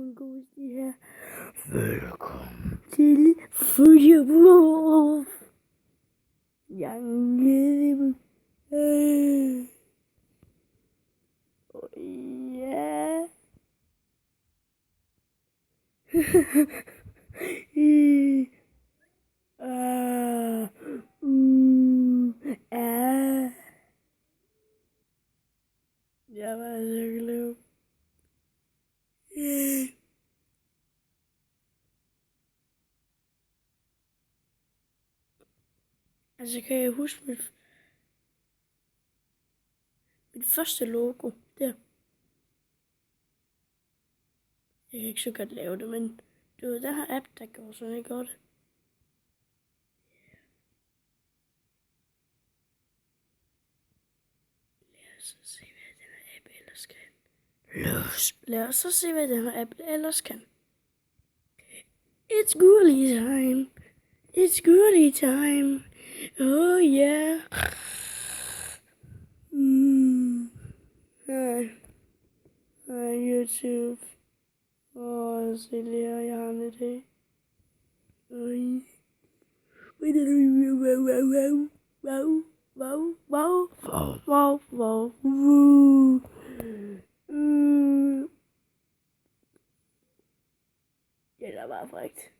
mongoose her. Velkommen til Future. Jeg er nede. Ja. Jeg var så glad. Altså, kan jeg huske mit første logo der. Jeg kan ikke så godt lave det, men du ved, den her app, der går sådan ikke godt. Lad os så se, hvad den her app ellers kan. It's girly time. It's girly time. Oh yeah. Hej YouTube. Se lige her, jeg har en idé. Wow. Det er bare frækt.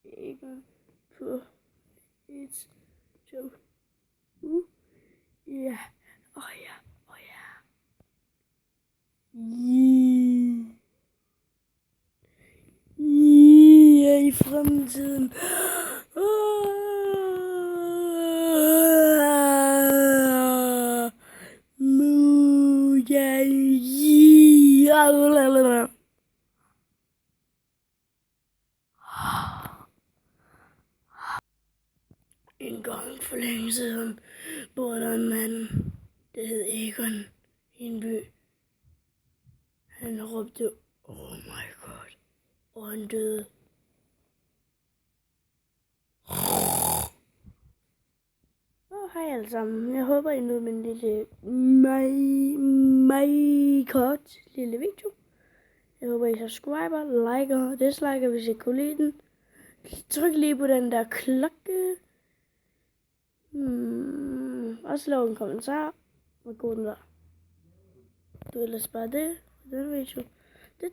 Ikke på 1, 2. Ja. Ja. I fremtiden. En gang for længe siden boede der en mand, der hed Egon, i en by. Han råbte, oh my god, og han døde. Hej alle sammen, jeg håber I nåede min lille kort lille video. Jeg håber I subscriber, liker og disliker, hvis I kunne lide den. Tryk lige på den der klokke. Også lav en kommentar, hvor god den var. Du ellers bare det, den video. Det.